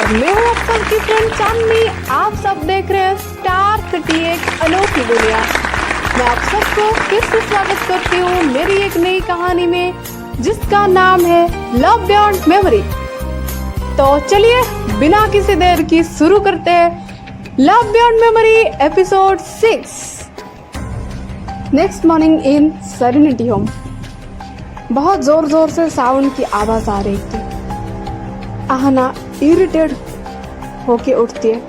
और मैं हूँ आप सबकी फ्रेंड चांदनी। आप सब देख रहे हैं स्टार सिटी एक अनोखी दुनिया। मैं आप सबको फिर से स्वागत करती हूँ मेरी एक नई कहानी में, जिसका नाम है लव बियॉन्ड मेमोरी। तो चलिए बिना किसी देर की शुरू करते हैं love beyond memory episode 6। Next morning in serenity home. बहुत जोर जोर से साउंड की आवाज आ रही थी। आहना इरिटेट होके उठती है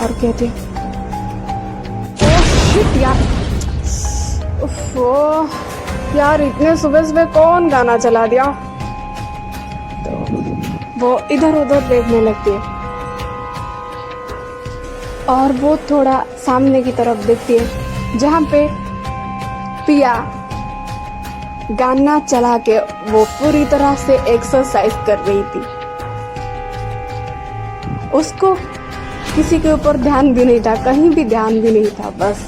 और कहती है, ओह शिट यार, यार इतने सुबह सुबह कौन गाना चला दिया। तो वो इधर उधर देखने लगती है और वो थोड़ा सामने की तरफ देखती है जहाँ पे पिया गाना चला के वो पूरी तरह से एक्सरसाइज कर रही थी। उसको किसी के ऊपर ध्यान भी नहीं था, कहीं भी ध्यान भी नहीं था, बस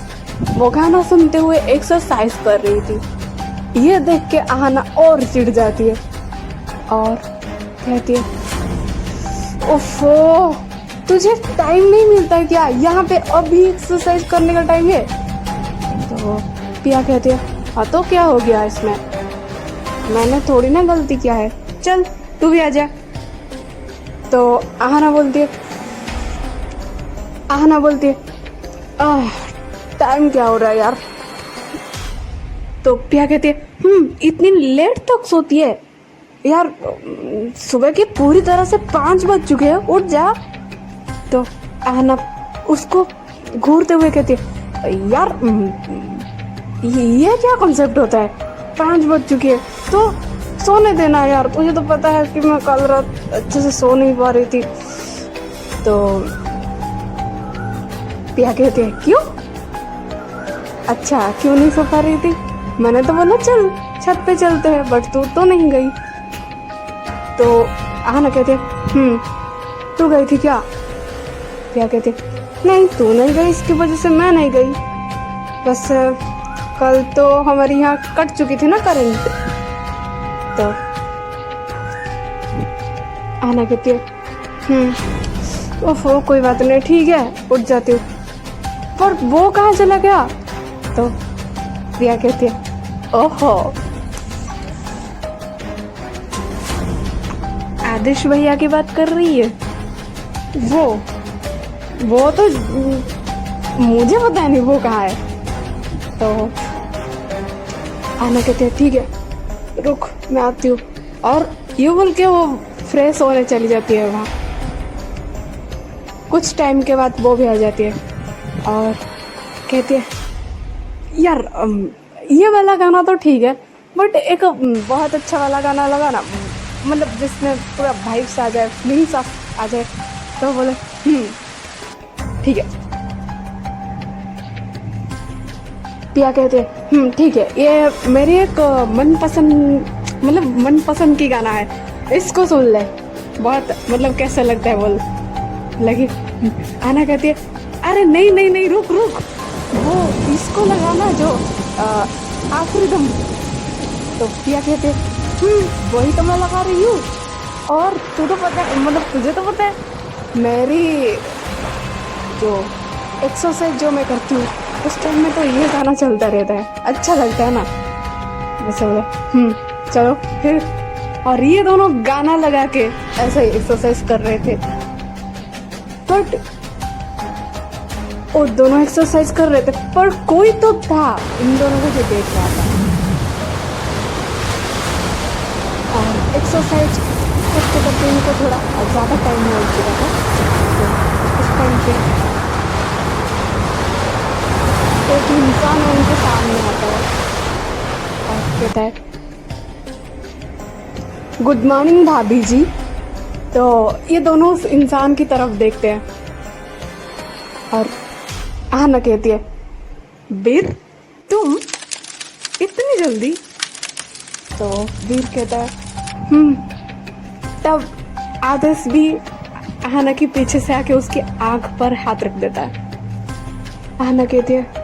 वो गाना सुनते हुए एक्सरसाइज कर रही थी। ये देख के आहना और चिढ़ जाती है और कहती है, ओफो तुझे टाइम नहीं मिलता क्या, यहाँ पे अभी एक्सरसाइज करने का टाइम है। तो पिया कहती है, हाँ तो क्या हो गया इसमें, मैंने थोड़ी ना गलती किया है, चल तू भी आजा। तो आहना बोलती है टाइम क्या हो रहा है यार। तो पिया कहती है, इतनी लेट तक सोती है यार, सुबह के पूरी तरह से 5 बज चुके हैं, उठ जा। तो आहना उसको घूरते हुए कहती है, यार ये क्या कॉन्सेप्ट होता है, 5 बज चुके हैं तो सोने देना यार, तुझे तो पता है कि मैं कल रात अच्छे से सो नहीं पा रही थी। तो पिया कहती है, क्यों, अच्छा क्यों नहीं सो पा रही थी, मैंने तो बोला चल छत पे चलते हैं, बट तू तो नहीं गई। तो आहना कहते हैं, तू गई थी क्या। पिया कहती है, नहीं तू नहीं गई, इसकी वजह से मैं नहीं गई, बस कल तो हमारी यहाँ कट चुकी थी ना करंट। तो आहना कहती है, ओफो कोई बात नहीं, ठीक है उठ जाती हूँ, पर वो कहाँ चला गया। तो प्रिया कहती है, ओहो आदिश भैया की बात कर रही है, वो तो मुझे पता नहीं वो कहाँ है। तो आहना कहती है, ठीक है रुक मैं आती हूँ, और यूं बोल के वो फ्रेश होने चली जाती है वहाँ। कुछ टाइम के बाद वो भी आ जाती है और कहती है, यार ये वाला गाना तो ठीक है, बट एक बहुत अच्छा वाला गाना लगा ना, मतलब जिसमें पूरा वाइब्स आ जाए, फीलिंग्स आ जाए। तो बोले ठीक है। पिया कहते हैं, ठीक है, ये मेरी एक मनपसंद की गाना है, इसको सुन ले, बहुत मतलब कैसा लगता है बोल लगी। आना कहती है, अरे नहीं रुक, वो इसको लगाना जो आखिरी दम। तो पिया कहते हैं, वही तो मैं लगा रही हूँ, और तू तो पता है, मतलब तुझे तो पता है मेरी जो एक्सरसाइज जो मैं करती हूँ उस टाइम में तो ये गाना चलता रहता है, अच्छा लगता है ना। वैसे बोले चलो फिर, और ये दोनों गाना लगा के ऐसे ही एक्सरसाइज कर रहे थे, बट और दोनों एक्सरसाइज कर रहे थे, पर कोई तो था इन दोनों को जो देख रहा था। और एक्सरसाइज करते इनको थोड़ा ज़्यादा टाइम हो चुका था। तो उस टाइम पे एक इंसान उनके सामने आता है और कहता है, गुड मॉर्निंग भाभी जी। तो ये दोनों उस इंसान की तरफ देखते हैं और आहना कहती है, वीर तुम इतनी जल्दी। तो वीर कहता है, तब आदेश भी आहना के पीछे से आके उसकी आंख पर हाथ रख देता है। आहना कहती है,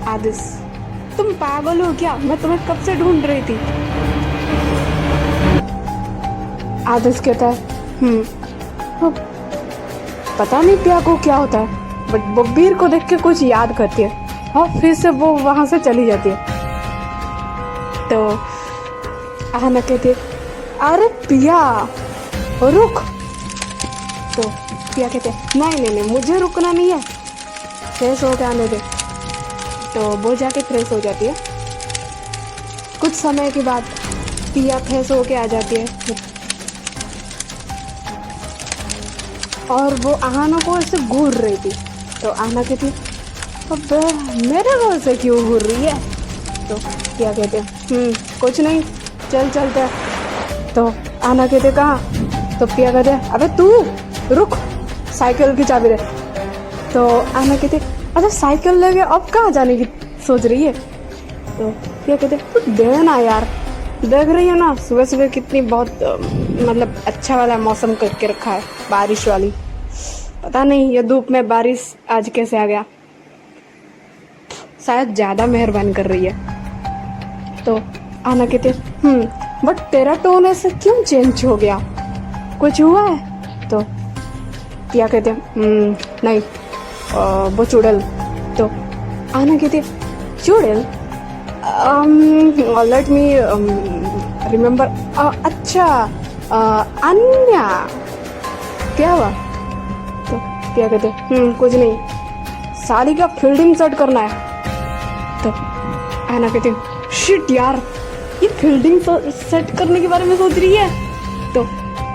आदिश तुम पागल हो क्या, मैं तुम्हें कब से ढूंढ रही थी। आदिश कहता है, तो पता नहीं पिया को क्या होता है, बट वो वीर को देख के कुछ याद करती है और फिर से वो वहां से चली जाती है। तो आहना कहती है, अरे पिया रुक। तो पिया कहते हैं, नहीं, मुझे रुकना नहीं है, फ्रेश होके आने दे। तो वो जाके फ्रेश हो जाती है। कुछ समय के बाद पिया फ्रेश होके आ जाती है और वो आहना को ऐसे घूर रही थी। तो आहना कहती, अब मेरे को ऐसे क्यों घूर रही है? तो पिया कहते हैं, कुछ नहीं, चल चलते हैं। तो आहना कहते, कहाँ? तो पिया कहते, अबे तू रुक, साइकिल की चाबी दे। तो आहना कहते, अच्छा साइकिल लेके अब कहाँ जाने की सोच रही है? तो पिया कहते, तू दे ना यार, देख रही है ना सुबह सुबह कितनी बहुत मतलब अच्छा वाला मौसम करके रखा है, बारिश वाली। पता नहीं ये धूप में बारिश आज कैसे आ गया, शायद ज़्यादा मेहरबानी कर रही है। तो आहना कहते, बट तेरा टोन ऐसे क्यों चेंज हो गया, कुछ हुआ है? तो पिया कहते, नहीं वो चुड़ैल। तो आहना कहती, चुड़ैल? Let me remember. अच्छा अन्या, क्या हुआ? तो क्या कहते, कुछ नहीं, साड़ी का फील्डिंग सेट करना है। तो आहना कहती, शिट यार, ये फील्डिंग सेट करने के बारे में सोच रही है। तो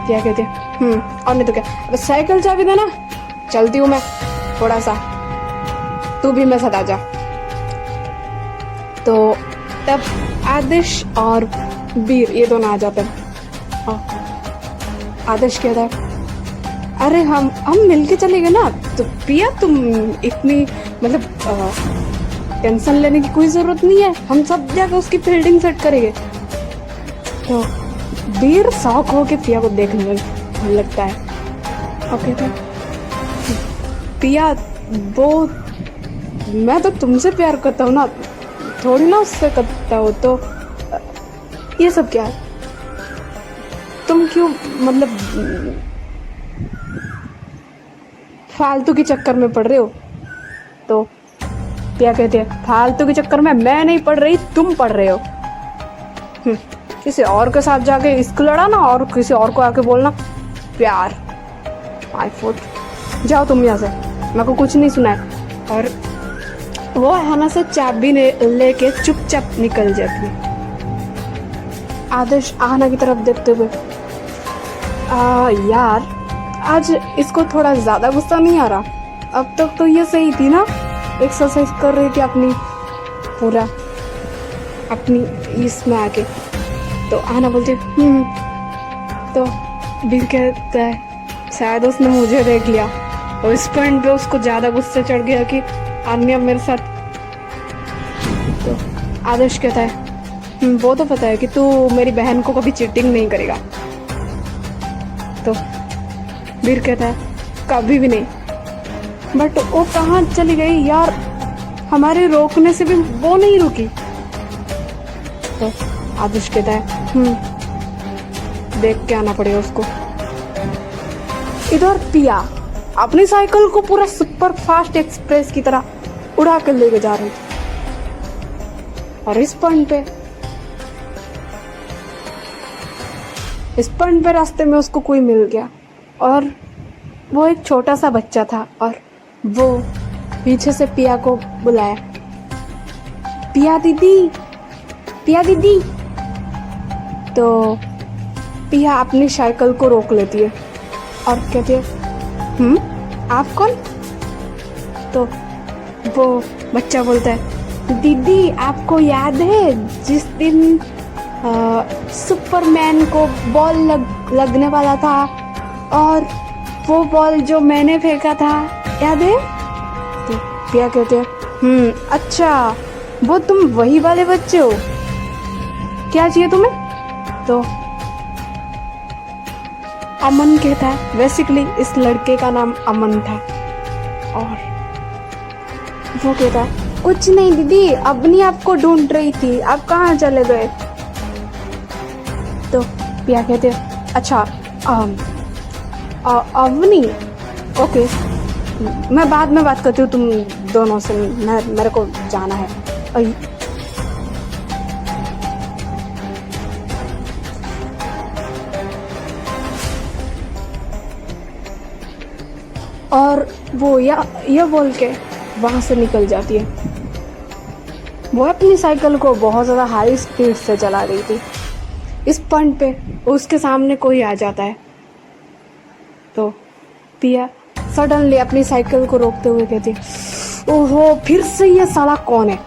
क्या कहते, और नहीं तो क्या, अब साइकिल चाबी देना, चलती हूँ मैं, थोड़ा सा तू भी मेरे साथ आ जा। तो तब आदेश और वीर ये दोनों आ जाते हैं। आदेश कहता है, अरे हम मिलके चले गए ना। तो पिया तुम इतनी मतलब टेंशन लेने की कोई जरूरत नहीं है, हम सब जाकर उसकी फील्डिंग सेट करेंगे। तो वीर शौक हो के पिया को देखने लगता है और कहता है, पिया वो मैं तो तुमसे प्यार करता हूँ ना, थोड़ी ना उससे करता हो, तो ये सब क्या है? तुम क्यों मतलब फालतू के चक्कर में पड़ रहे हो? तो पिया कहते हैं, फालतू के चक्कर में मैं नहीं पड़ रही, तुम पड़ रहे हो। किसी और के साथ जाके इसको लड़ाना और किसी और को आके बोलना प्यार। आई फुट, जाओ तुम यहाँ से, मेरे को कुछ नहीं सुना है। और वो आहना से चाबी लेके चुपचाप निकल जाती है। आदेश आहना की तरफ देखते हुए, यार आज इसको थोड़ा ज्यादा गुस्सा नहीं आ रहा, अब तक तो ये सही थी ना, एक्सरसाइज कर रही थी अपनी पूरा अपनी इसमें आके। तो आहना बोलती, तो वीर कहता है, शायद उसने मुझे देख लिया और इस पॉइंट पे उसको ज्यादा गुस्सा चढ़ गया कि अन्या मेरे साथ। तो आदेश कहता है, वो तो पता है कि तू मेरी बहन को कभी चीटिंग नहीं करेगा। तो वीर कहता है, कभी भी नहीं। बट वो कहाँ चली गई यार, हमारे रोकने से भी वो नहीं रुकी। तो आदेश कहता है, देख के आना पड़ेगा उसको। इधर पिया अपनी साइकिल को पूरा सुपर फास्ट एक्सप्रेस की तरह उड़ा कर लेके जा रही थी और इस पॉइंट पे रास्ते में उसको कोई मिल गया और वो एक छोटा सा बच्चा था और वो पीछे से पिया को बुलाया, पिया दीदी, पिया दीदी। तो पिया अपनी साइकिल को रोक लेती है और कहती है, आप कौन? तो वो बच्चा बोलता है, दीदी आपको याद है जिस दिन सुपरमैन को बॉल लगने वाला था और वो बॉल जो मैंने फेंका था, याद है? तो पिया कहते हैं, अच्छा वो तुम वही वाले बच्चे हो, क्या चाहिए तुम्हें? तो अमन कहता है, बेसिकली इस लड़के का नाम अमन था और वो कहता है, कुछ नहीं दीदी, अपनी आपको ढूंढ रही थी, आप कहाँ चले गए? तो पिया कहते हैं, अच्छा अवनी, ओके, मैं बाद में बात करती हूँ तुम दोनों से, मेरे को जाना है। और वो या बोल के वहाँ से निकल जाती है। वो अपनी साइकिल को बहुत ज़्यादा हाई स्पीड से चला रही थी। इस पॉइंट पे उसके सामने कोई आ जाता है, तो पिया सडनली अपनी साइकिल को रोकते हुए कहती है, ओहो फिर से ये साला कौन है।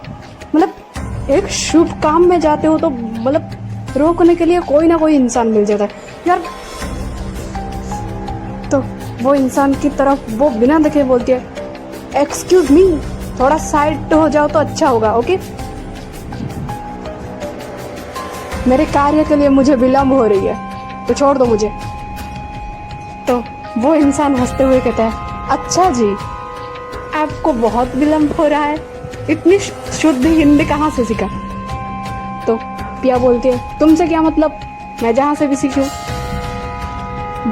मतलब एक शुभ काम में जाते हो तो मतलब रोकने के लिए कोई ना कोई इंसान मिल जाता है यार। तो वो इंसान की तरफ वो बिना देखे बोलती है, एक्सक्यूज मी, थोड़ा साइड हो जाओ तो अच्छा होगा, ओके। मेरे कार्य के लिए मुझे विलम्ब हो रही है, तो छोड़ दो मुझे। तो वो इंसान हंसते हुए कहता है, अच्छा जी, आपको बहुत विलम्ब हो रहा है, इतनी शुद्ध हिंदी कहाँ से सीखा। तो पिया बोलती है, तुमसे क्या मतलब, मैं जहाँ से भी सीखी हूँ।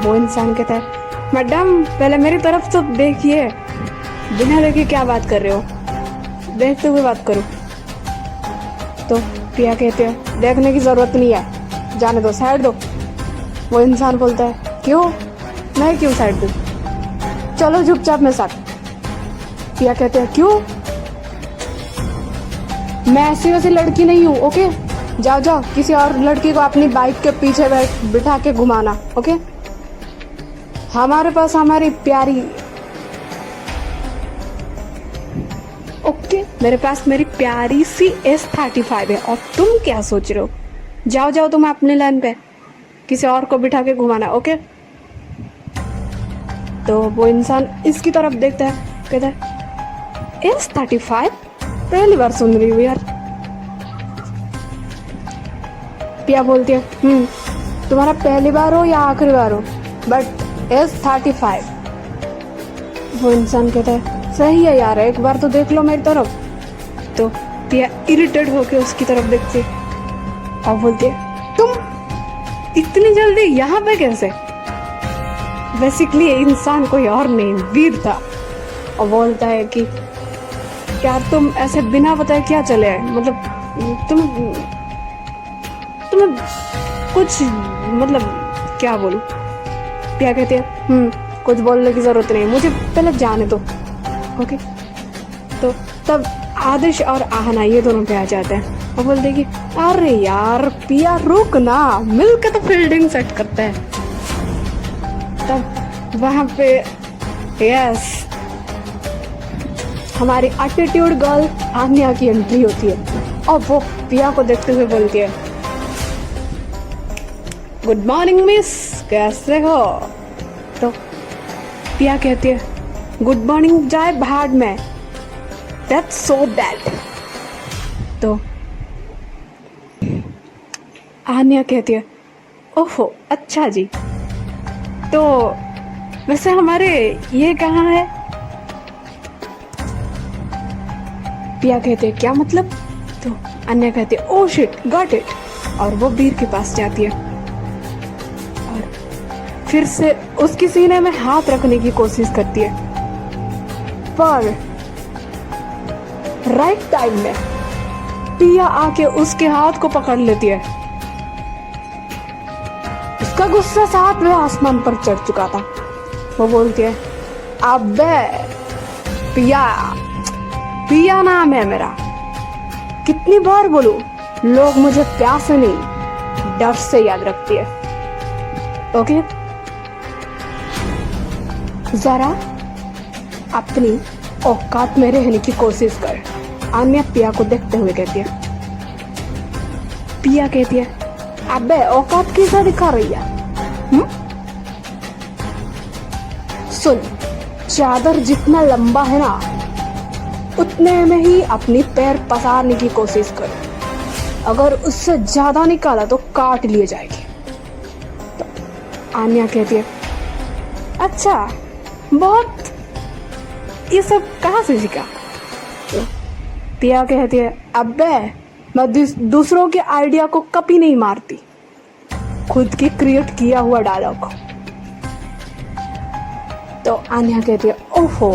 वो इंसान कहता है, मैडम पहले मेरी तरफ तो देखिए, बिना देखे क्या बात कर रहे हो, देखते हुए बात करो। तो पिया कहते हैं, देखने की जरूरत नहीं है, जाने दो, साइड दो। वो इंसान बोलता है, क्यों, मैं क्यों साइड दूँ, चलो चुपचाप मेरे साथ। पिया कहते हैं, क्यों, मैं ऐसी वैसी लड़की नहीं हूँ, ओके, जाओ जाओ किसी और लड़की को अपनी बाइक के पीछे बिठा के घुमाना, ओके। हमारे पास हमारी प्यारी, ओके, मेरे पास मेरी प्यारी सी S35 है, और तुम क्या सोच रहे हो, जाओ जाओ तुम अपने लाइन पे, किसी और को बिठा के घुमाना, ओके। तो वो इंसान इसकी तरफ देखता है, कहता है, S35, पहली बार सुन रही हूँ यार। पिया बोलती है, तुम्हारा पहली बार हो या आखिरी बार हो, बट S35। वो इंसान कहता है, सही है यार, एक बार तो देख लो मेरी तरफ। तो पिया इरिटेट होके उसकी तरफ देखती और बोलती है, तुम इतनी जल्दी यहाँ पे कैसे। बेसिकली इंसान कोई और नहीं, वीर था, और बोलता है कि यार तुम ऐसे बिना बताए क्या चले आए, मतलब तुम्हें कुछ, मतलब क्या बोलूं। पिया कहते हैं, कुछ बोलने की जरूरत नहीं, मुझे पहले जाने दो, ओके। तो तब आदर्श और आहना ये दोनों पे आ जाते हैं और बोलते हैं कि अरे यार पिया रुक ना, मिलके तो फील्डिंग सेट करते हैं। तब वहां पे यस हमारी एटीट्यूड गर्ल आन्या की एंट्री होती है और वो पिया को देखते हुए बोलती है, गुड मॉर्निंग मिस, कैसे हो। तो पिया कहती है, गुड मॉर्निंग जाए भाड़ में, दैट्स सो बैड। तो आन्या कहती है, ओहो अच्छा जी, तो वैसे हमारे ये कहाँ है। पिया कहते हैं, क्या मतलब। तो अन्या कहती है, ओह शिट गॉट इट, और वो वीर के पास जाती है और फिर से उसकी सीने में हाथ रखने की कोशिश करती है, पर राइट टाइम में पिया आके उसके हाथ को पकड़ लेती है। उसका गुस्सा 7वें आसमान पर चढ़ चुका था। वो बोलती है, अबे पिया, पिया नाम है मेरा, कितनी बार बोलूं, लोग मुझे प्यार से नहीं डर से याद रखती है, ओके। जरा अपनी औकात में रहने की कोशिश कर, आन्या पिया को देखते हुए कहती है। पिया कहती है, अबे औकात कैसा दिखा रही है। सुन, चादर जितना लंबा है ना, उतने में ही अपनी पैर पसारने की कोशिश कर, अगर उससे ज्यादा निकाला तो काट लिए जाएगी। तो आन्या कहती है, अच्छा बहुत, ये सब कहाँ से सीखा। तो पिया कहती है, अबे मैं दूसरों के आइडिया को कभी नहीं मारती, खुद की क्रिएट किया हुआ डायलॉग को। तो आन्या कहती है ओहो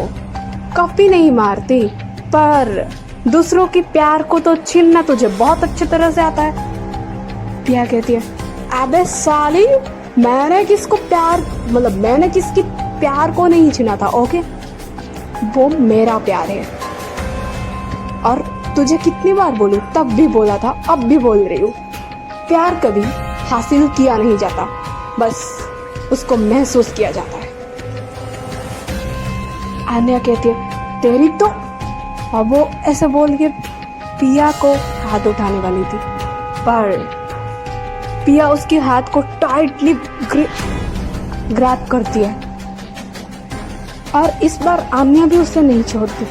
कॉपी नहीं मारती, पर दूसरों की प्यार को तो छीनना तुझे बहुत अच्छी तरह से आता है। पिया कहती है अबे साली, मैंने किसको प्यार मैंने किसकी प्यार को नहीं छीना था, ओके वो मेरा प्यार है। और तुझे कितनी बार बोलूं, तब भी बोला था अब भी बोल रही हूँ, प्यार कभी हासिल किया नहीं जाता, बस उसको महसूस किया जाता है। आन्या कहती है तेरी तो, और वो ऐसे बोल के पिया को हाथ उठाने वाली थी, पर पिया उसके हाथ को टाइटली ग्रैब करती है। और इस बार आन्या भी उसे नहीं छोड़ती,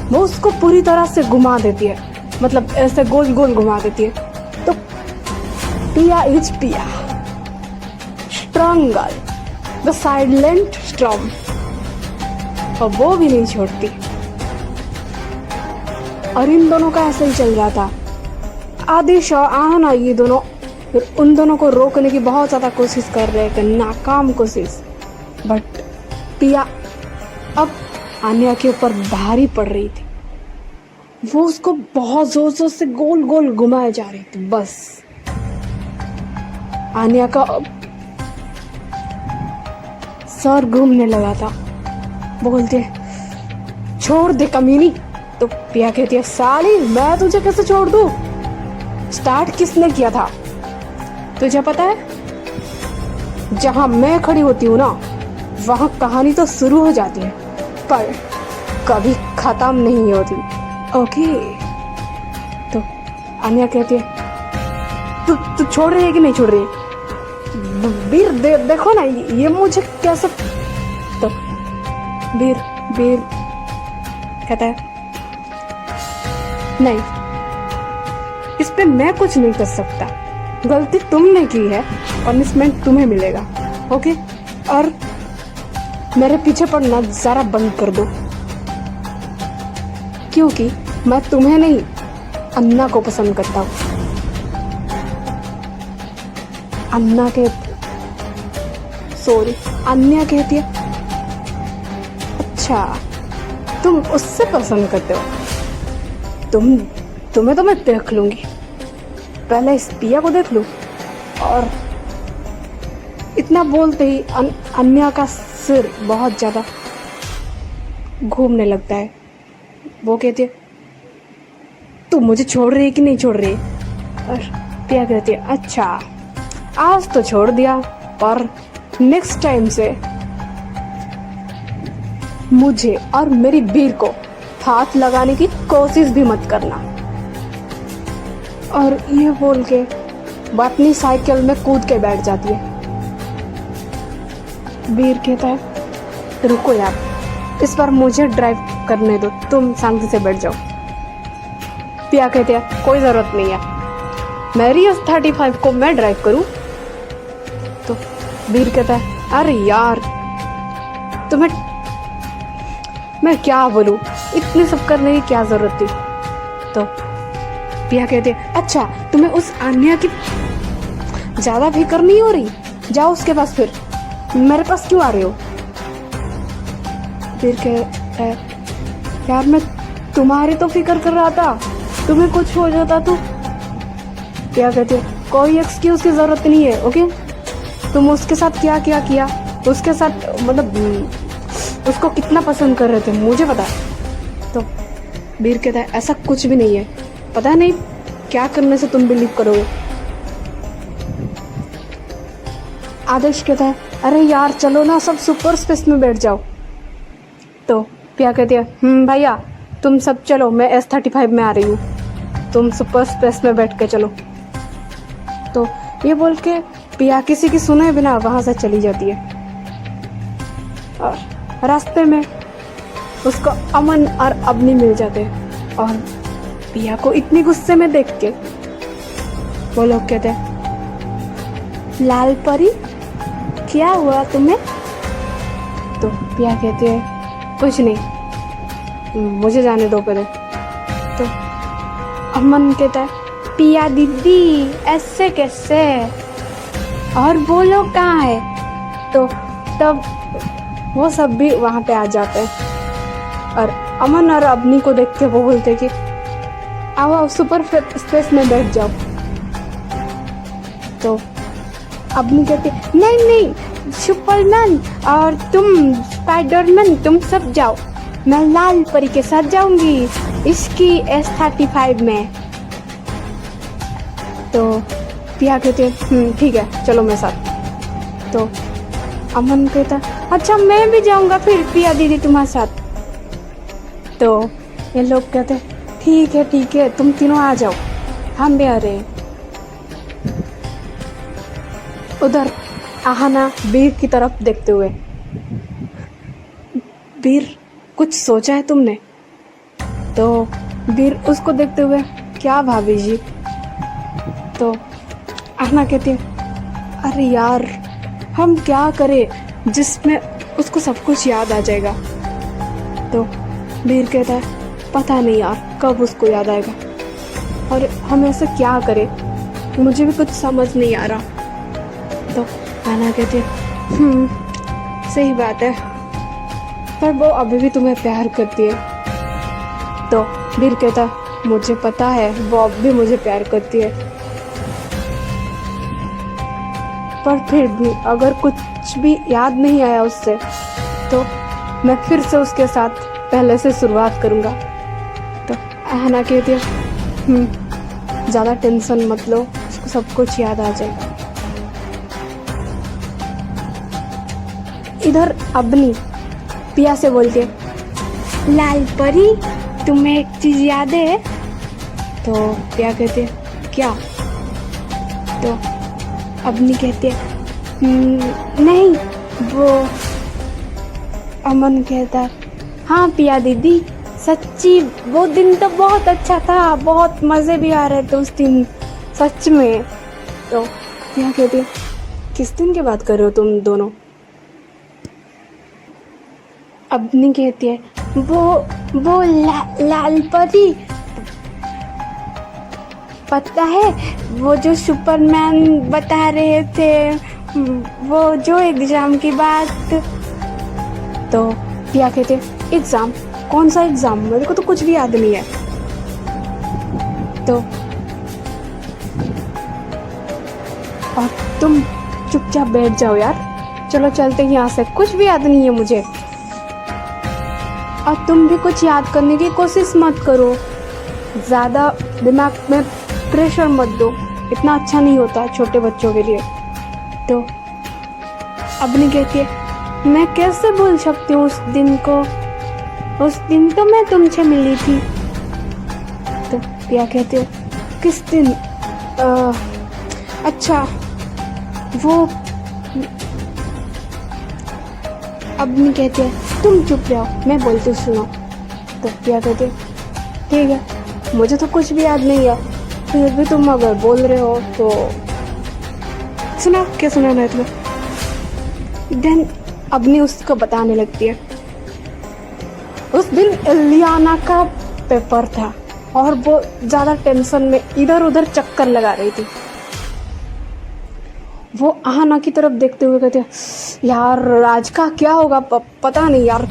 वो उसको पूरी तरह से घुमा देती है, मतलब ऐसे गोल गोल घुमा देती है। तो पिया इज पिया, strong girl, the silent strong, और वो भी नहीं छोड़ती। और इन दोनों का ऐसा ही चल रहा था। आदिश और आहना ये दोनों उन दोनों को रोकने की बहुत ज्यादा कोशिश कर रहे थे, नाकाम कोशिश। बट पिया अब आन्या के ऊपर भारी पड़ रही थी, वो उसको बहुत जोर जोर से गोल गोल घुमाए जा रही थी। बस आन्या का सर घूमने लगा था। वो बोलते छोड़ दे कमीनी। तो पिया कहती है साली, मैं तुझे कैसे छोड़ दूं? स्टार्ट किसने किया था तुझे पता है? जहां मैं खड़ी होती हूँ ना, वहां कहानी तो शुरू हो जाती है, पर कभी खत्म नहीं होती, ओके? तो आन्या कहती है तू छोड़ रही है कि नहीं छोड़ रही है? वीर देखो ना ये मुझे कैसे। तो वीर कहता है नहीं, इस पे मैं कुछ नहीं कर सकता, गलती तुमने की है, पनिशमेंट तुम्हें मिलेगा, ओके? और मेरे पीछे पड़ना जरा बंद कर दो, क्योंकि मैं तुम्हें नहीं अन्ना को पसंद करता हूँ। अन्ना अन्या कहती है अच्छा तुम उससे पसंद करते हो, तुम्हें तो मैं देख लूंगी, पहले इस पिया को देख लूं। और इतना बोलते ही अन्या का सिर बहुत ज्यादा घूमने लगता है। वो कहती है तू मुझे छोड़ रही है कि नहीं छोड़ रही? और पिया कहती है अच्छा आज तो छोड़ दिया, पर नेक्स्ट टाइम से मुझे और मेरी वीर को हाथ लगाने की कोशिश भी मत करना। और ये बोल के वो अपनी साइकिल में कूद के बैठ जाती है। वीर कहता है रुको यार, इस बार मुझे ड्राइव करने दो, तुम शांति से बैठ जाओ। पिया कहते हैं कोई जरूरत नहीं है, मेरी S35 को मैं ड्राइव करूं। तो वीर कहता है अरे यार तुम्हें मैं क्या बोलूं, इतने सब करने की क्या जरूरत थी? तो पिया कहते हैं अच्छा तुम्हें उस आन्या की ज्यादा फिक्र नहीं हो रही, जाओ उसके पास, फिर मेरे पास क्यों आ रहे हो? फिर कहता है यार मैं तुम्हारी तो फिक्र कर रहा था, तुम्हें कुछ हो जाता तो? क्या कहते हैं कोई एक्सक्यूज की जरूरत नहीं है, ओके? तुम उसके साथ क्या क्या किया, उसके साथ उसको कितना पसंद कर रहे थे मुझे पता है। तो वीर कहता है ऐसा कुछ भी नहीं है, पता नहीं क्या करने से तुम बिलीव करोगे। आदर्श कहता है अरे यार चलो ना सब सुपर स्पेस में बैठ जाओ। तो पिया कहती है भैया तुम सब चलो, मैं S35 में आ रही हूँ, तुम सुपर स्पेस में बैठ के चलो। तो ये बोल के पिया किसी की सुने बिना वहां से चली जाती है। और रास्ते में उसको अमन और अबनी मिल जाते हैं, और पिया को इतनी गुस्से में देख के वो लोग कहते हैं लाल परी क्या हुआ तुम्हें? तो पिया कहती है कुछ नहीं, मुझे जाने दो पहले। तो अमन कहता है पिया दीदी ऐसे कैसे, और वो लोग कहाँ है? तो तब वो सब भी वहाँ पे आ जाते हैं। और अमन और अबनी को देख के वो बोलते कि आओ सुपर स्पेस में बैठ जाओ। तो अबनी कहती नहीं नहीं सुपरमैन और तुम स्पाइडरमैन तुम सब जाओ, मैं लाल परी के साथ जाऊंगी इसकी S-35 में। तो पिया कहती ठीक है चलो मेरे साथ। तो अमन कहता अच्छा मैं भी जाऊंगा फिर पिया दीदी तुम्हारे साथ। तो ये लोग कहते ठीक है तुम तीनों आ जाओ, हम भी आ रहे हैं। उधर आहाना वीर की तरफ देखते हुए, वीर कुछ सोचा है तुमने? तो वीर उसको देखते हुए क्या भाभी जी? तो आहाना कहती है अरे यार हम क्या करें जिसमें उसको सब कुछ याद आ जाएगा। तो वीर कहता है पता नहीं यार कब उसको याद आएगा और हम ऐसे क्या करें, मुझे भी कुछ समझ नहीं आ रहा। तो आना कहते सही बात है पर वो अभी भी तुम्हें प्यार करती है। तो वीर कहता मुझे पता है वो अब भी मुझे प्यार करती है, पर फिर भी अगर कुछ भी याद नहीं आया उससे तो मैं फिर से उसके साथ पहले से शुरुआत करूँगा। तो आहना कहती है ज़्यादा टेंशन मत लो, उसको सब कुछ याद आ जाएगा। इधर अबनी पिया से बोलती है लाल परी तुम्हें एक चीज़ याद है? तो पिया कहते क्या? तो अबनी कहते नहीं। वो अमन कहता हाँ पिया दीदी सच्ची वो दिन तो बहुत अच्छा था, बहुत मज़े भी आ रहे थे उस दिन सच में। तो पिया कहती किस दिन की बात कर रहे हो तुम दोनों? अबनी कहती है वो लाल परी पता है वो जो सुपरमैन बता रहे थे वो जो एग्जाम की बात। तो पिया कहते एग्जाम? कौन सा एग्जाम? मेरे को तो कुछ भी याद नहीं है। तो और तुम चुपचाप बैठ जाओ यार, चलो चलते हैं यहाँ से, कुछ भी याद नहीं है मुझे। और तुम भी कुछ याद करने की कोशिश मत करो, ज़्यादा दिमाग में प्रेशर मत दो, इतना अच्छा नहीं होता छोटे बच्चों के लिए। तो अबनी कहती है मैं कैसे भूल सकती हूँ उस दिन को, उस दिन तो मैं तुमसे मिली थी। तो पिया कहती है किस दिन? अच्छा वो। अबनी कहती है तुम चुप रहो मैं बोलती सुनो। तो पिया कहती है ठीक है मुझे तो कुछ भी याद नहीं है, फिर भी तुम अगर बोल रहे हो तो सुना। क्या सुनाना है तुम्हें? देन अबनी उसको बताने लगती है उस दिन इलियाना का पेपर था और वो ज़्यादा टेंशन में इधर उधर चक्कर लगा रही थी। वो आहना की तरफ देखते हुए कहते यार आज का क्या होगा पता नहीं यार,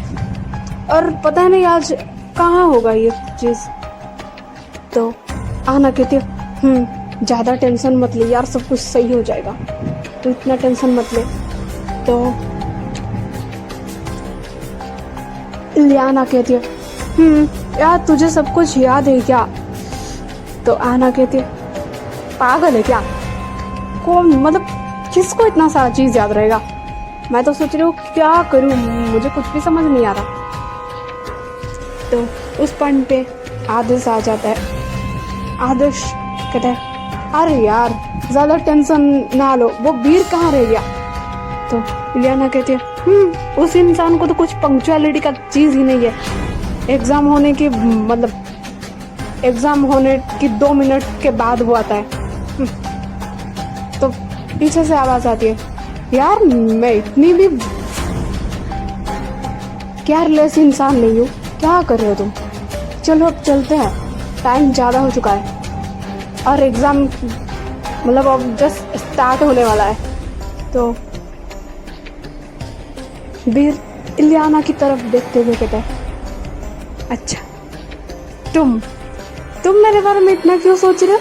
और पता नहीं आज कहाँ होगा ये चीज़। तो आहना कहती ज़्यादा टेंशन मत ले यार, सब कुछ सही हो जाएगा, तो इतना टेंशन मत ले। तो लियाना कहती है यार तुझे सब कुछ याद है क्या? तो आहना कहती है पागल है क्या, कौन मतलब किसको इतना सारा चीज़ याद रहेगा? मैं तो सोच रही हूँ क्या करूँ, मुझे कुछ भी समझ नहीं आ रहा। तो उस पॉइंट पे आदर्श आ जाता है। आदर्श कहता है अरे यार ज़्यादा टेंशन ना लो, वो वीर कहाँ रह गया? तो इलियाना कहती है उस इंसान को तो कुछ पंक्चुअलिटी का चीज़ ही नहीं है। एग्ज़ाम होने की मतलब एग्ज़ाम होने की 2 मिनट के बाद वो आता है। तो पीछे से आवाज़ आती है यार मैं इतनी भी केयरलेस इंसान नहीं हूँ, क्या कर रहे हो तुम? चलो अब चलते हैं, टाइम ज़्यादा हो चुका है और एग्ज़ाम मतलब अब जस्ट स्टार्ट होने वाला है। तो वीर इलियाना की तरफ देखते हुए कहता है, अच्छा तुम मेरे बारे में इतना क्यों सोच रहे हो?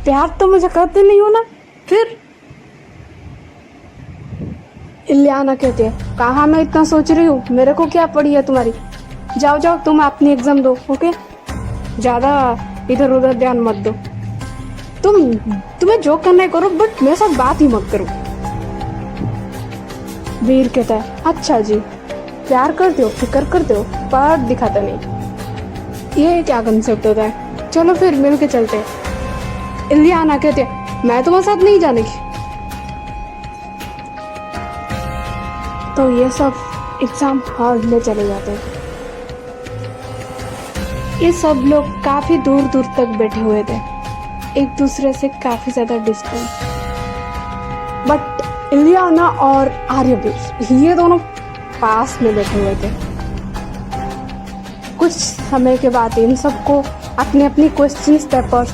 प्यार तो मुझे करते नहीं हो ना फिर? इलियाना कहती है, कहाँ मैं इतना सोच रही हूँ, मेरे को क्या पड़ी है तुम्हारी? जाओ जाओ तुम अपनी एग्जाम दो, ओके? ज़्यादा इधर उधर ध्यान मत दो। तुम्हें जो करना है करो, बट मेरे साथ बात ही मत करो। वीर कहता है, अच्छा जी, प्यार करते हो, फिक्र करते हो, पर दिखाता नहीं। ये क्या कंसेप्ट होता है? चलो फिर मिल के चलते हैं। इलियाना कहते हैं, मैं तुम्हारे साथ नहीं जानेगी। तो ये सब एग्जाम हॉल में चले जाते हैं। ये सब लोग काफी दूर दूर तक बैठे हुए थे, एक दूसरे से काफी ज्यादा डिस्टेंस। बट इलियाना और आर्यवीर ये दोनों पास में बैठे हुए थे। कुछ समय के बाद इन सबको अपने अपनी क्वेश्चंस पेपर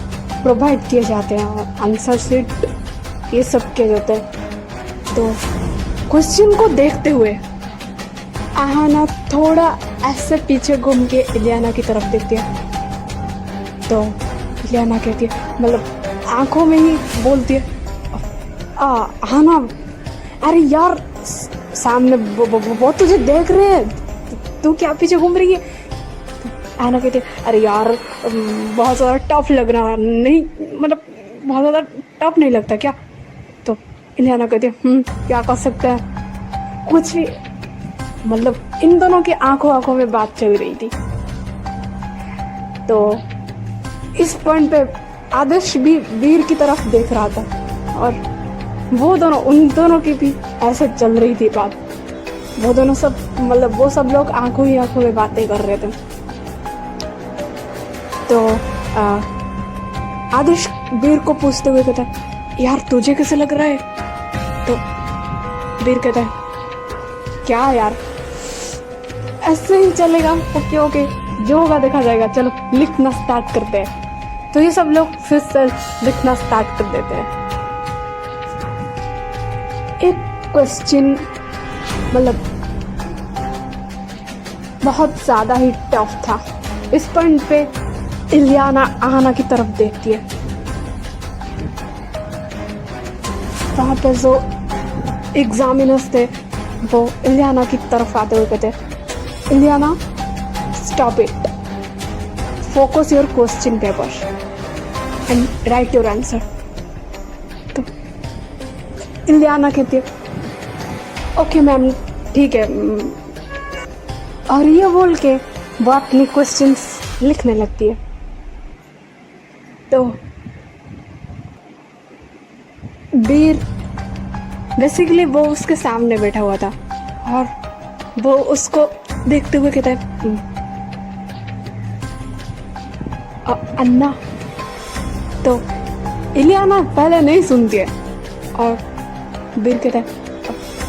प्रोवाइड किए जाते हैं और आंसर शीट ये सब किए जाते हैं। तो क्वेश्चन को देखते हुए आहाना थोड़ा ऐसे पीछे घूम के इलियाना की तरफ देखती है। तो इलियाना कहती है, मतलब आंखों में ही बोलती है, आहाना, अरे यार सामने वो तुझे देख रहे हैं, तू क्या पीछे घूम रही है? आहाना कहती है, अरे यार बहुत ज़्यादा टफ लग रहा नहीं, मतलब बहुत ज़्यादा टफ नहीं लगता क्या? तो इलियाना कहती है, क्या कर सकते हैं, कुछ भी। मतलब इन दोनों की आंखों में बात चल रही थी। तो इस पॉइंट पे आदर्श भी वीर की तरफ देख रहा था और वो दोनों, उन दोनों की भी ऐसे चल रही थी बात। वो दोनों सब, मतलब वो सब लोग आंखों में बातें कर रहे थे। तो आदर्श वीर को पूछते हुए कहता है, यार तुझे कैसे लग रहा है? तो वीर कहता है, क्या यार ऐसे ही चलेगा, ओके ओके, जो होगा देखा जाएगा, चलो लिखना स्टार्ट करते हैं। तो ये सब लोग फिर से लिखना स्टार्ट कर देते हैं। एक क्वेश्चन मतलब बहुत ज्यादा ही टफ था। इस पॉइंट पे इलियाना आहाना की तरफ देखती है। वहां पे जो एग्जामिनर्स थे वो इलियाना की तरफ आते हुए कहते, Ileana stop it, focus your question paper and right your answer. तो इलियाना कहती है, ओके मैम, ठीक है। और ये बोल के वो अपनी क्वेश्चंस लिखने लगती है। तो वीर बेसिकली वो उसके सामने बैठा हुआ था और वो उसको देखते हुए कहता है, अन्ना। तो इलियाना पहले नहीं सुनती है और वीर कहता है,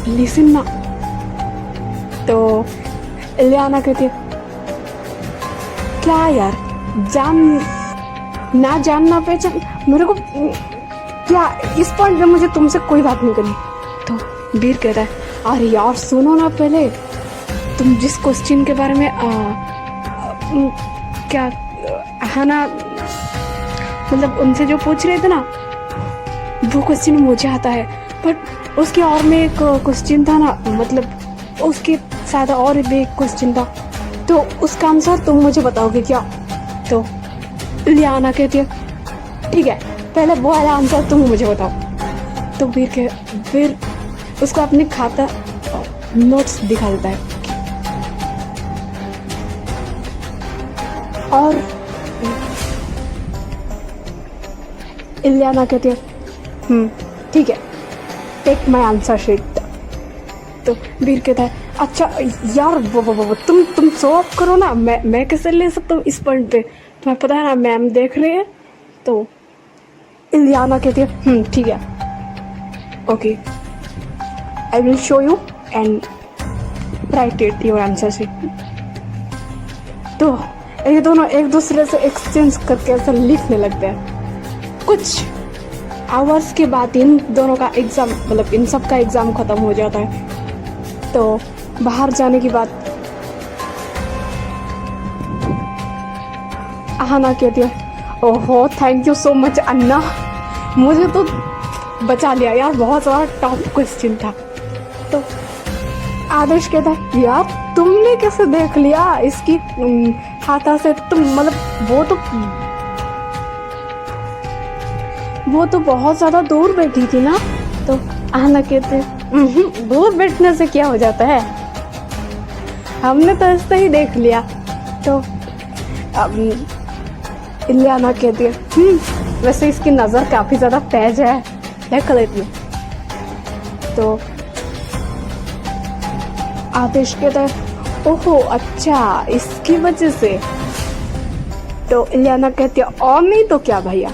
लिसन ना। तो इलियाना कहती है, क्या यार, ना जानना पहचान, मेरे को क्या, इस पॉइंट पे मुझे तुमसे कोई बात नहीं करनी। तो वीर कहता है, अरे यार सुनो ना, पहले तुम जिस क्वेश्चन के बारे में क्या आहाना मतलब उनसे जो पूछ रहे थे ना, वो क्वेश्चन मुझे आता है, बट उसके और में एक क्वेश्चन था ना, मतलब उसके साथ और भी एक क्वेश्चन था, तो उसका आंसर तुम मुझे बताओगे क्या? तो इलियाना कहती है, ठीक है, पहले वो वाला आंसर तुम मुझे बताओ। तो वीर उसको अपने खाता नोट्स दिखा देता है और इलियाना कहती है, ठीक है, टेक माय आंसर शीट। तो वीर कहता है, अच्छा यार वो तुम शो ऑफ करो ना, मैं कैसे ले सकता हूँ इस पॉइंट पे, तुम्हें पता है ना मैम देख रहे हैं। तो इलियाना कहती है, ठीक है, okay, I will show you and right it your answer sheet. तो ये दोनों एक दूसरे से एक्सचेंज करके ऐसा लिखने लगते हैं। कुछ आवर्स के बाद इन दोनों का एग्ज़ाम, मतलब इन सब का एग्ज़ाम ख़त्म हो जाता है। तो बाहर जाने की बात। अहाना कहती है ओहो थैंक यू सो मच अन्ना, मुझे तो बचा लिया यार, बहुत सारा टफ क्वेश्चन था। तो आदर्श कहता है यार तुमने कैसे देख लिया इसकी हाथा से, तुम मतलब वो तो बहुत ज्यादा दूर बैठी थी ना। तो अहाना कहते दूर बैठने से क्या हो जाता है, हमने तो ऐसे ही देख लिया। तो इलियाना कहती है वैसे इसकी नज़र काफ़ी ज़्यादा तेज है, देख लेती हूँ। तो आतिश कहता है ओहो अच्छा इसकी वजह से। तो इलियाना कहती है और नहीं तो क्या भैया।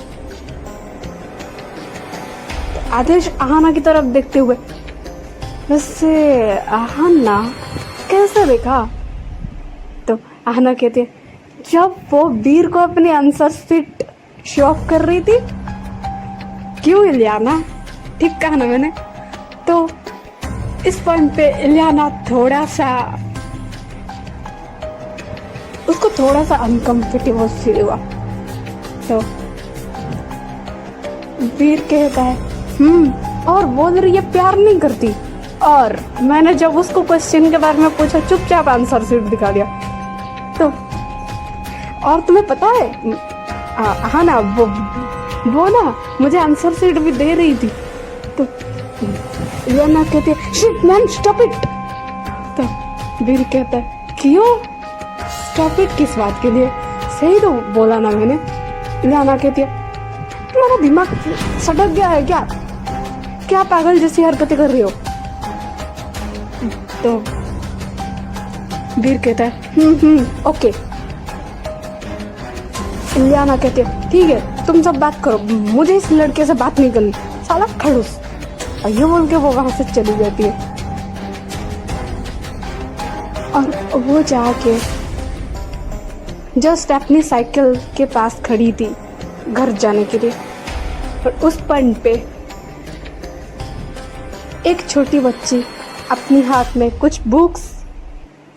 आतिश अहाना की तरफ देखते हुए वैसे अहाना कैसे देखा। तो अहाना कहती है जब वो वीर को अपनी आंसर शीट शो ऑफ कर रही थी। क्यों इलियाना, ठीक कहा ना मैंने। तो इस पॉइंट पे इलियाना उसको थोड़ा सा अनकंफर्टेबल फील हुआ। तो वीर कहता है और बोल रही है प्यार नहीं करती, और मैंने जब उसको क्वेश्चन के बारे में पूछा चुपचाप आंसर शीट दिखा दिया। तो और तुम्हें पता है हाँ ना वो ना मुझे आंसर शीट भी दे रही थी। तो इलियाना कहती है शिट मैन स्टॉप इट। तो वीर कहता है क्यों स्टॉप इट किस बात के लिए, सही तो बोला ना मैंने। इलियाना कहती है तुम्हारा दिमाग सटक गया है क्या पागल जैसी हरकतें कर रही हो। तो वीर कहता है ओके। इलियाना कहती है ठीक है तुम सब बात करो, मुझे इस लड़के से बात नहीं करनी, साला खड़ूस। और ये बोल के वो वहां से चली जाती है। और वो जाके जस्ट अपनी साइकिल के पास खड़ी थी घर जाने के लिए, और उस पॉइंट पे एक छोटी बच्ची अपनी हाथ में कुछ बुक्स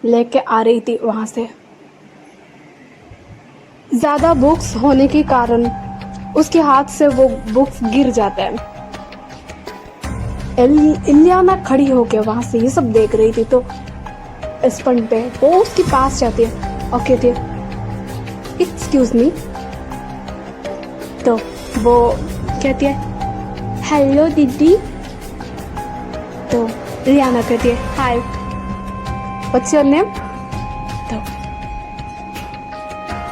लेके आ रही थी वहां से। ज़्यादा बुक्स होने के कारण उसके हाथ से वो बुक्स गिर जाते हैं। इलियाना खड़ी होकर वहां से ये सब देख रही थी। तो इस पॉइंट पे वो उसके पास जाती है और कहती है एक्सक्यूज मी। तो वो कहती है हेलो दीदी। तो इलियाना कहती है हाय व्हाट्स योर नेम। तो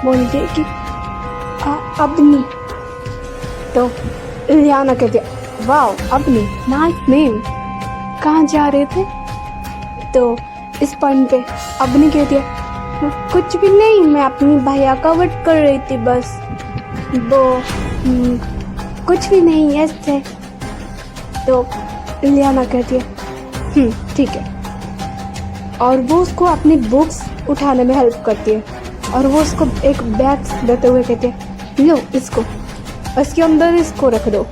बोलती है कि अबनी। तो इलियाना कहती है वाओ अबनी नाइस नेम, कहाँ जा रहे थे। तो इस पॉइंट पे अबनी कहती है कुछ भी नहीं, मैं अपनी भैया का वेट कर रही थी बस, वो कुछ भी नहीं ऐसे। तो इलियाना कहती है ठीक है, और वो उसको अपनी बुक्स उठाने में हेल्प करती है। और वो उसको एक बैग देते हुए कहते हैं लो इसको, इसके अंदर इसको रख दो।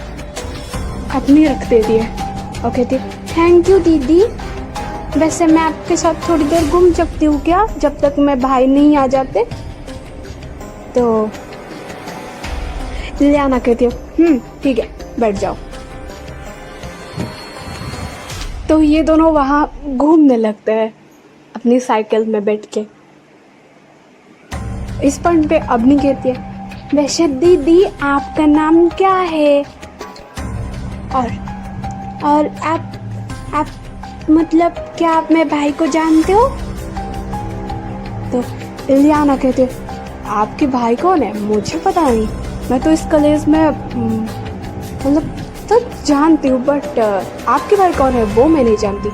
अपनी रख देती है और कहती है थैंक यू दीदी, वैसे मैं आपके साथ थोड़ी देर घूम सकती हूँ क्या, जब तक मैं भाई नहीं आ जाते। तो इलियाना कहती है ठीक है बैठ जाओ। तो ये दोनों वहाँ घूमने लगते हैं अपनी साइकिल में बैठ के। इस पॉइंट पे अबनी कहती है वैसे दीदी आपका नाम क्या है, और आप मतलब क्या आप मेरे भाई को जानते हो। तो इलियाना कहते आपके भाई कौन है, मुझे पता नहीं, मैं तो इस कॉलेज में मतलब तो जानती हूँ, बट आपके भाई कौन है वो मैं नहीं जानती।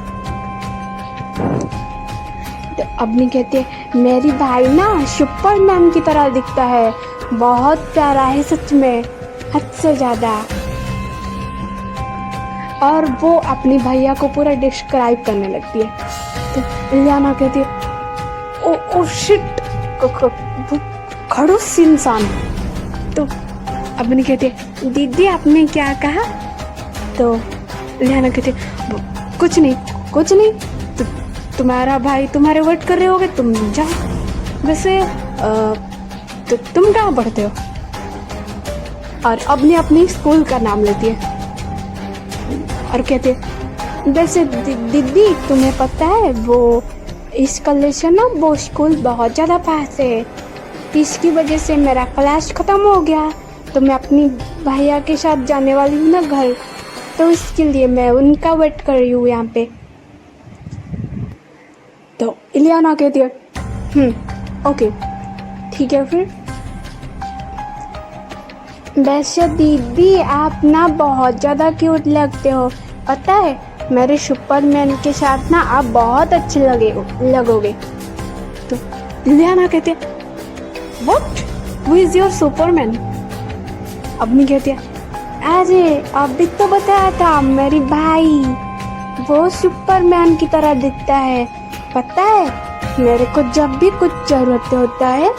तो अबनी कहती है मेरी भाई ना सुपरमैन की तरह दिखता है, बहुत प्यारा है सच में, हद से ज़्यादा। और वो अपनी भैया को पूरा डिस्क्राइब करने लगती है। तो इलियाना कहती है ओ शिट खड़ूस इंसान। तो अबनी कहती है दीदी आपने क्या कहा। तो इलियाना कहती है कुछ नहीं। तुम्हारा भाई तुम्हारे वेट कर रहे होगे, तुम जाओ। वैसे तो तुम कहाँ पढ़ते हो? और अपनी स्कूल का नाम लेती है और कहती है वैसे दीदी तुम्हें पता है वो इस कॉलेज से ना वो स्कूल बहुत ज़्यादा पास है, इसकी वजह से मेरा क्लास ख़त्म हो गया, तो मैं अपनी भैया के साथ जाने वाली हूँ ना घर, तो इसके लिए मैं उनका वेट कर रही हूँ यहाँ पे। तो इलियाना कहती है ओके ठीक है फिर। वैसे दीदी आप ना बहुत ज़्यादा क्यूट लगते हो, पता है मेरे सुपरमैन के साथ ना आप बहुत अच्छे लगोगे। तो इलियाना कहती है what, who is your Superman? अपनी कहती है अरे अभी तो बताया था मेरी भाई, वो सुपरमैन की तरह दिखता है, पता है मेरे को जब भी कुछ जरूरत होता है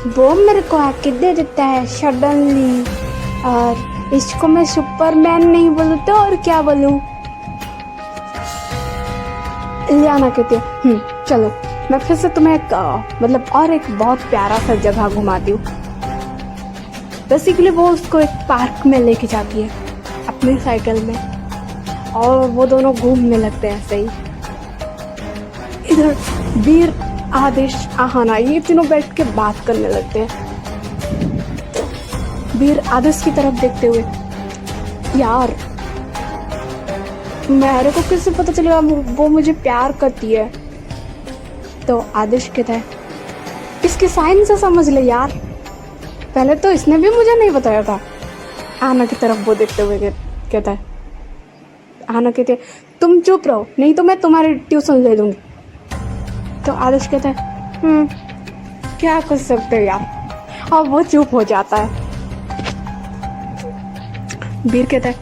वो मेरे को आके दे देता है सडनली, और इसको मैं सुपरमैन नहीं बोलूँ तो और क्या बोलूँ? इलियाना कहती है चलो मैं फिर से तुम्हें एक बहुत प्यारा सा जगह घुमाती हूँ। बेसिकली वो उसको एक पार्क में लेके जाती है अपनी साइकिल में, और वो दोनों घूमने लगते हैं ऐसे ही। इधर वीर, आदेश, आहाना ये तीनों बैठ के बात करने लगते हैं। तो वीर आदेश की तरफ देखते हुए यार मेरे को कैसे पता चलेगा वो मुझे प्यार करती है? तो आदेश कहता है इसके साइन से समझ ले यार, पहले तो इसने भी मुझे नहीं बताया था। आना की तरफ वो देखते हुए कहता है, आना कहती है तुम चुप रहो नहीं तो मैं तुम्हारी ट्यूशन ले लूंगी। तो आदेश कहता है क्या कर सकते हो यार, और वो चुप हो जाता है। वीर कहता है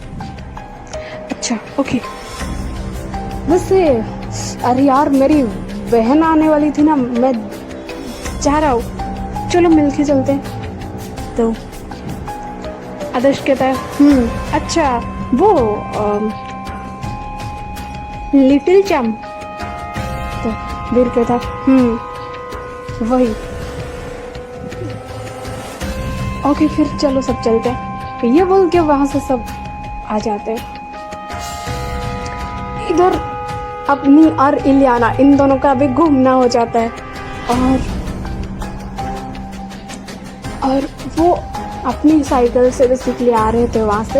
अच्छा ओके, वैसे अरे यार मेरी बहन आने वाली थी ना, मैं जा रहा हूँ, चलो मिलके चलते हैं। तो आदेश कहता है अच्छा वो लिटिल चैम्प? तो वीर कहता है वही। ओके फिर चलो सब चलते हैं, ये बोल के वहां से सब आ जाते हैं। इधर अपनी और इलियाना इन दोनों का भी घूमना हो जाता है, और वो अपनी साइकिल से बेसिकली आ रहे थे वहां से।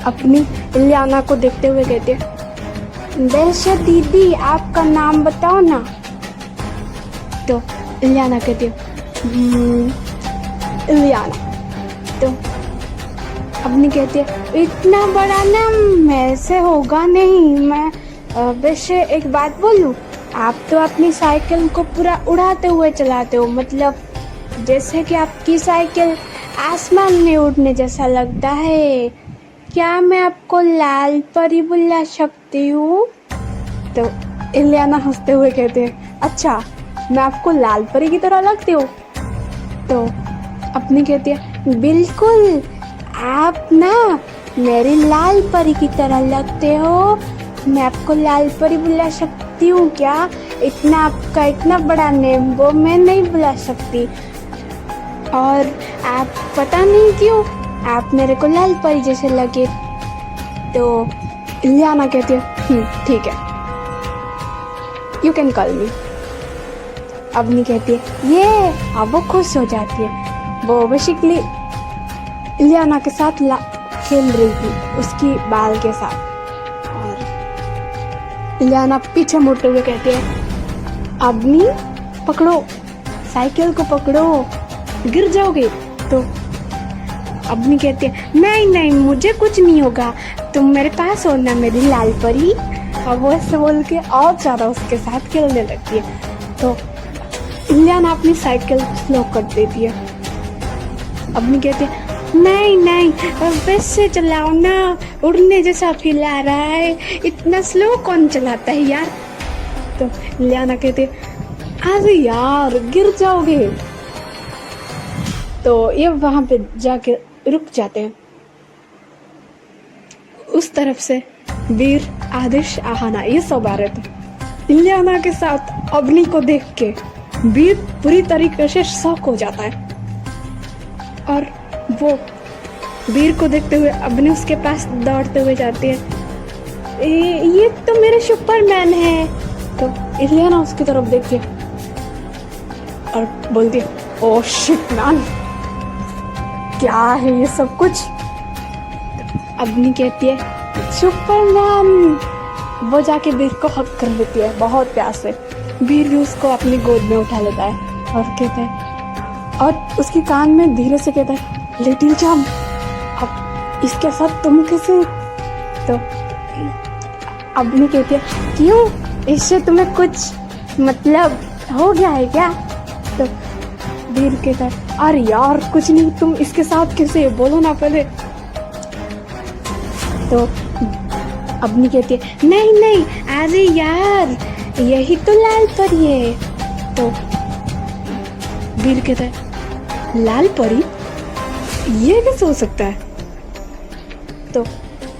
अपनी इलियाना को देखते हुए कहते हैं वैसे दीदी आपका नाम बताओ ना। तो इलियाना कहती है इलियाना। तो अपनी कहती है इतना बड़ा नाम ऐसे होगा नहीं, मैं वैसे एक बात बोलूं, आप तो अपनी साइकिल को पूरा उड़ाते हुए चलाते हो, मतलब जैसे कि आपकी साइकिल आसमान में उड़ने जैसा लगता है, क्या मैं आपको लाल परी बुला सकती हूँ? तो इलियाना हंसते हुए कहते हैं अच्छा मैं आपको लाल परी की तरह लगती हूँ? तो अपनी कहती है बिल्कुल, आप ना मेरी लाल परी की तरह लगते हो, मैं आपको लाल परी बुला सकती हूँ क्या? आपका इतना बड़ा नेम वो मैं नहीं बुला सकती, और आप पता नहीं क्यों आप मेरे को लाल परी जैसे लगे। तो इलियाना कहती है ठीक है, यू कैन कॉल मी। अपनी कहती है ये, अब वो खुश हो जाती है। वो बेसिकली इलियाना के साथ खेल रही थी उसकी बाल के साथ, और इलियाना पीछे मुड़ते हुए कहती है अपनी पकड़ो, साइकिल को पकड़ो, गिर जाओगे। तो अपनी कहती है नहीं नहीं मुझे कुछ नहीं होगा, तुम मेरे पास हो ना मेरी लाल परी। और वो ऐसे बोल के और ज़्यादा उसके साथ खेलने लगती है। तो इलियाना अपनी साइकिल स्लो कर देती है। अपनी कहती है नहीं नहीं वैसे चलाओ ना, उड़ने जैसा फील आ रहा है, इतना स्लो कौन चलाता है यार। तो इलियाना कहती है अरे यार गिर जाओगे। तो ये वहां पे जाके रुक जाते हैं। उस तरफ से वीर, आदेश, आहाना ये सब आ रहे थे। इलियाना के साथ अवनी को देख के वीर पूरी तरीके से शॉक हो जाता है और वो वीर को देखते हुए अवनी उसके पास दौड़ते हुए जाती है। ये तो मेरे सुपरमैन है। तो इलियाना उसकी तरफ देखती है और बोलती है, ओह शिट मैन, क्या है ये सब कुछ। अवनी कहती है, सुपरमैन। वो जाके वीर को हक कर लेती है बहुत प्यार से। वीर भी उसको अपनी गोद में उठा लेता है और कहता है, और उसके कान में धीरे से कहता है, लिटिल चैंप, अब इसके साथ तुम कैसे। तो अवनी कहती है, क्यों, इससे तुम्हें कुछ मतलब हो गया है क्या। तो वीर कहता है, अरे यार कुछ नहीं, तुम इसके साथ कैसे, बोलो ना पहले। तो अवनी कहती है, नहीं नहीं, अरे यार यही तो लाल परी है। तो वीर कहता है, लाल परी, ये कैसे हो सकता है। तो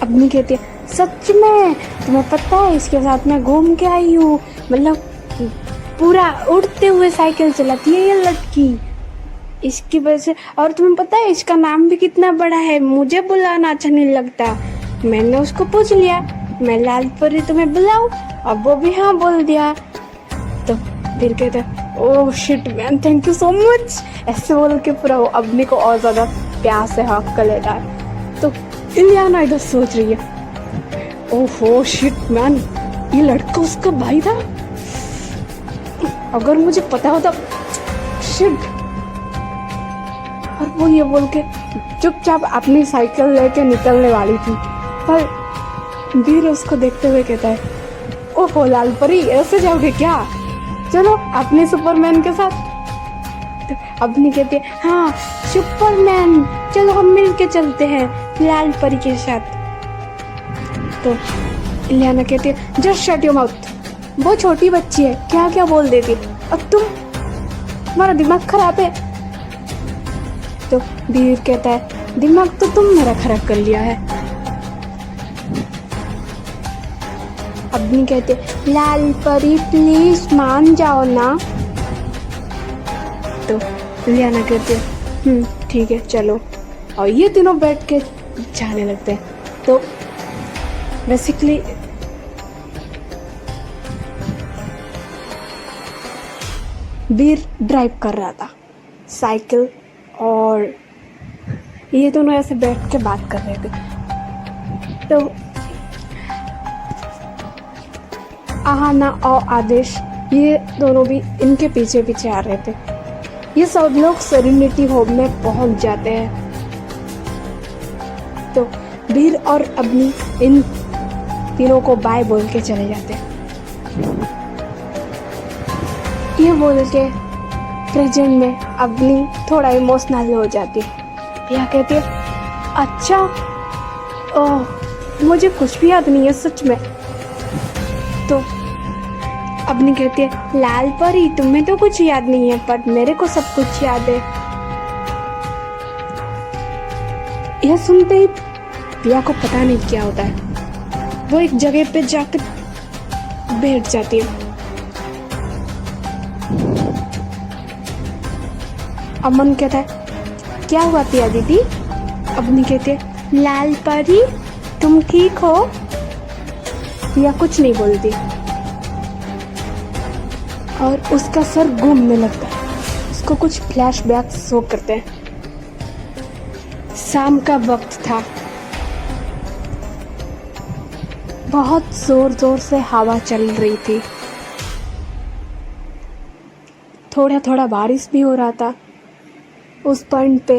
अवनी कहती है, सच में, तुम्हें पता है इसके साथ मैं घूम के आई हूँ, मतलब पूरा उड़ते हुए साइकिल चलाती है ये लड़की, इसकी वजह से। और तुम्हें पता है इसका नाम भी कितना बड़ा है, मुझे बुलाना अच्छा नहीं लगता। मैंने उसको पूछ लिया, मैं लाल परी तुम्हें बुलाऊं, अब वो भी हाँ बोल दिया। तो फिर कहता है, oh shit man, thank you so much. ऐसे बोल के पूरा वो अवनी को और ज्यादा प्यार से हक कर लेता है। तो इलियाना इधर सोच रही है, ओहो शिट मैन, ये लड़का उसका भाई था, अगर मुझे पता होता, शिट। और वो ये बोल के चुपचाप अपनी साइकिल लेके निकलने वाली थी, पर वीर उसको देखते हुए कहता है, ओहो लाल परी, ऐसे जाओगे क्या, चलो अपने सुपरमैन के साथ। तो अवनी कहती है, हाँ सुपरमैन, चलो हम मिल के चलते हैं लाल परी के साथ। तो इलियाना कहती है, जस्ट शट योर माउथ, वो छोटी बच्ची है, क्या क्या बोल देती, और तुम्हारा दिमाग खराब है। तो वीर कहता है, दिमाग तो तुम मेरा खराब कर लिया है। अवनी कहते, लाल परी प्लीज मान जाओ ना। तो इलियाना कहती है, ठीक है चलो, और ये तीनों बैठ के जाने लगते हैं। तो बेसिकली वीर ड्राइव कर रहा था साइकिल, और ये दोनों ऐसे बैठ के बात कर रहे थे। तो आहाना और आदेश, ये दोनों भी इनके पीछे पीछे आ रहे थे। ये सब लोग सेरेनिटी होम में पहुंच जाते हैं। तो वीर और अवनी इन तीनों को बाय बोल के चले जाते हैं। ये बोल के प्रेजेंट में अवनी थोड़ा इमोशनल हो जाती है। यह कहती है, अच्छा, ओह मुझे कुछ भी याद नहीं है सच में। तो अवनी कहती है, लाल परी तुम्हें तो कुछ याद नहीं है, पर मेरे को सब कुछ याद है। यह सुनते ही पिया को पता नहीं क्या होता है। वो एक जगह पे जाकर बैठ जाती है। अमन कहता है, क्या हुआ पिया दीदी। अवनी कहती है, लाल परी तुम ठीक हो। पिया कुछ नहीं बोलती और उसका सर घूमने लगता है। उसको कुछ फ्लैशबैक शो करते हैं। शाम का वक्त था। बहुत जोर जोर से हवा चल रही थी। थोड़ा थोड़ा बारिश भी हो रहा था। उस पॉइंट पे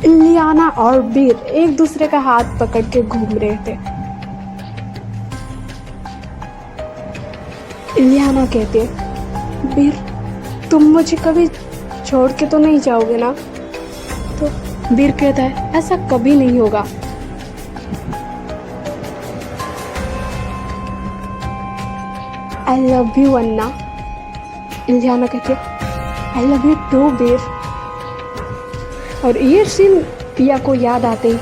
इलियाना और वीर एक दूसरे का हाथ पकड़ के घूम रहे थे। इलियाना कहती है, वीर तुम मुझे कभी छोड़ के तो नहीं जाओगे ना। तो वीर कहता है, ऐसा कभी नहीं होगा। आई लव यू अन्ना। इलियाना कहती है, आई लव यू टू वीर। और ये सीन पिया को याद आते ही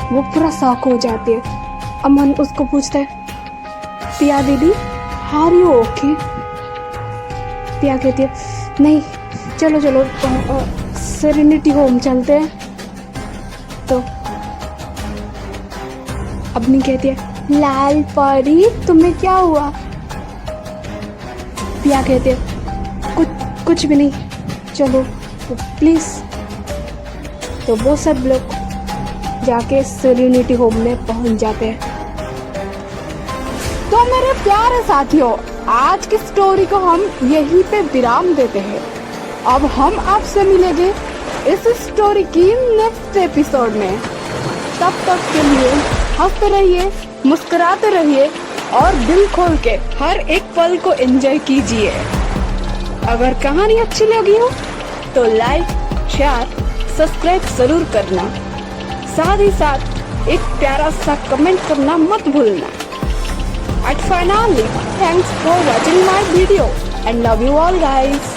वो पूरा शॉक हो जाती है। अमन उसको पूछता है, पिया दीदी आर यू ओके? पिया कहती है, नहीं चलो चलो सेरेनिटी होम चलते हैं। तो अपनी कहती है, लाल परी तुम्हें क्या हुआ? पिया कहती है, कुछ भी नहीं, चलो प्लीज। तो वो सब लोग जाके सेरेनिटी होम में पहुंच जाते हैं। तो मेरे प्यारे साथियों, आज की स्टोरी को हम यहीं पे विराम देते हैं। अब हम आपसे मिलेंगे इस स्टोरी की नेक्स्ट एपिसोड में। तब तक के लिए हंसते रहिए, मुस्कुराते रहिए और दिल खोल के हर एक पल को एंजॉय कीजिए। अगर कहानी अच्छी लगी हो तो लाइक, शेयर, सब्सक्राइब जरूर करना। साथ ही साथ एक प्यारा सा कमेंट करना मत भूलना। And finally, thanks for watching my video and love you all guys.